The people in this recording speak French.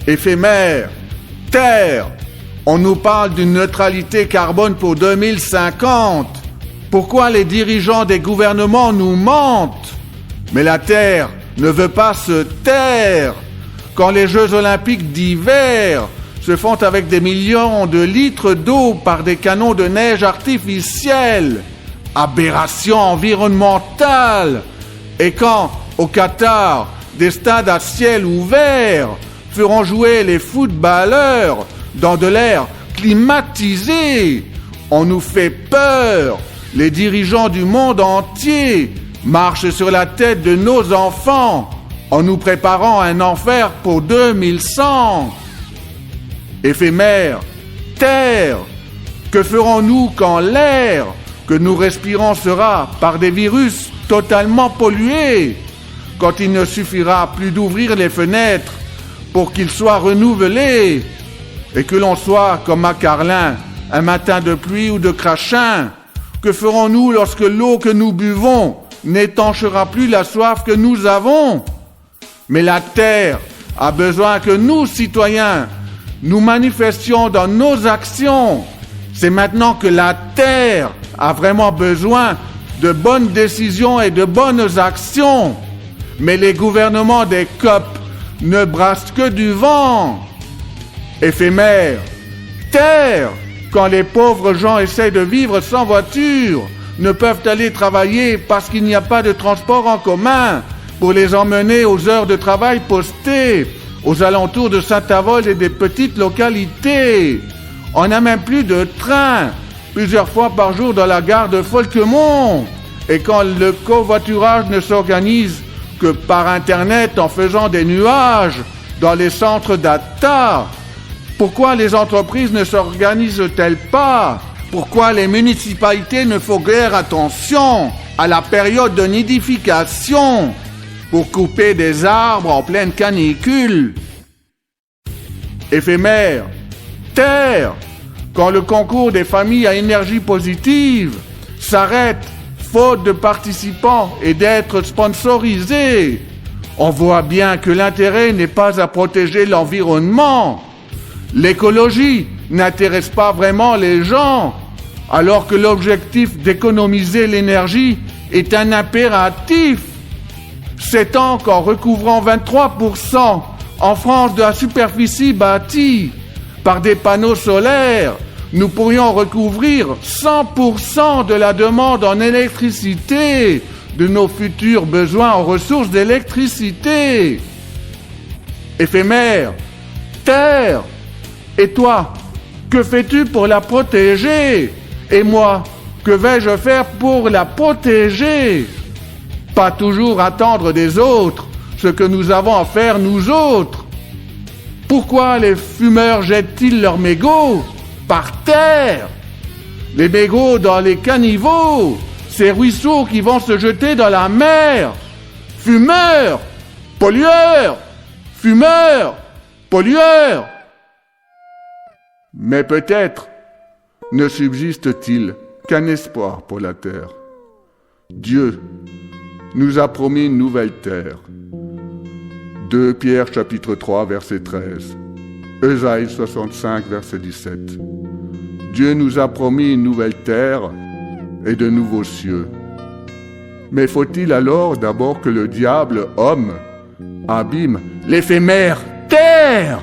Éphémère, terre, on nous parle d'une neutralité carbone pour 2050. Pourquoi les dirigeants des gouvernements nous mentent? Mais la terre ne veut pas se taire. Quand les Jeux olympiques d'hiver se font avec des millions de litres d'eau par des canons de neige artificiels, aberration environnementale. Et quand, au Qatar, des stades à ciel ouvert feront jouer les footballeurs dans de l'air climatisé, on nous fait peur. Les dirigeants du monde entier marchent sur la tête de nos enfants en nous préparant un enfer pour 2100. Éphémère, terre, que ferons-nous quand l'air que nous respirons sera par des virus totalement pollués, quand il ne suffira plus d'ouvrir les fenêtres pour qu'ils soient renouvelés, et que l'on soit comme à Carlin, un matin de pluie ou de crachin? Que ferons-nous lorsque l'eau que nous buvons n'étanchera plus la soif que nous avons? Mais la terre a besoin que nous, citoyens, nous manifestions dans nos actions. C'est maintenant que la terre a vraiment besoin de bonnes décisions et de bonnes actions. Mais les gouvernements des COP ne brassent que du vent. Éphémère, terre, quand les pauvres gens essaient de vivre sans voiture, ne peuvent aller travailler parce qu'il n'y a pas de transport en commun pour les emmener aux heures de travail postées, aux alentours de Saint-Avold et des petites localités. On n'a même plus de train, plusieurs fois par jour dans la gare de Folquemont. Et quand le covoiturage ne s'organise que par Internet en faisant des nuages dans les centres data, pourquoi les entreprises ne s'organisent-elles pas? Pourquoi les municipalités ne font guère attention à la période de nidification pour couper des arbres en pleine canicule? Éphémère, terre, quand le concours des familles à énergie positive s'arrête faute de participants et d'être sponsorisés, on voit bien que l'intérêt n'est pas à protéger l'environnement. L'écologie n'intéresse pas vraiment les gens, alors que l'objectif d'économiser l'énergie est un impératif. C'est temps qu'en recouvrant 23% en France de la superficie bâtie par des panneaux solaires, nous pourrions recouvrir 100% de la demande en électricité de nos futurs besoins en ressources d'électricité. Éphémère, terre, et toi, que fais-tu pour la protéger? Et moi, que vais-je faire pour la protéger? Pas toujours attendre des autres ce que nous avons à faire nous autres. Pourquoi les fumeurs jettent-ils leurs mégots par terre? Les mégots dans les caniveaux, ces ruisseaux qui vont se jeter dans la mer. Fumeurs, pollueurs, fumeurs, pollueurs. Mais peut-être ne subsiste-t-il qu'un espoir pour la terre. Dieu nous a promis une nouvelle terre. 2 Pierre chapitre 3 verset 13. Ésaïe 65 verset 17. Dieu nous a promis une nouvelle terre et de nouveaux cieux. Mais faut-il alors d'abord que le diable, homme, abîme l'éphémère terre?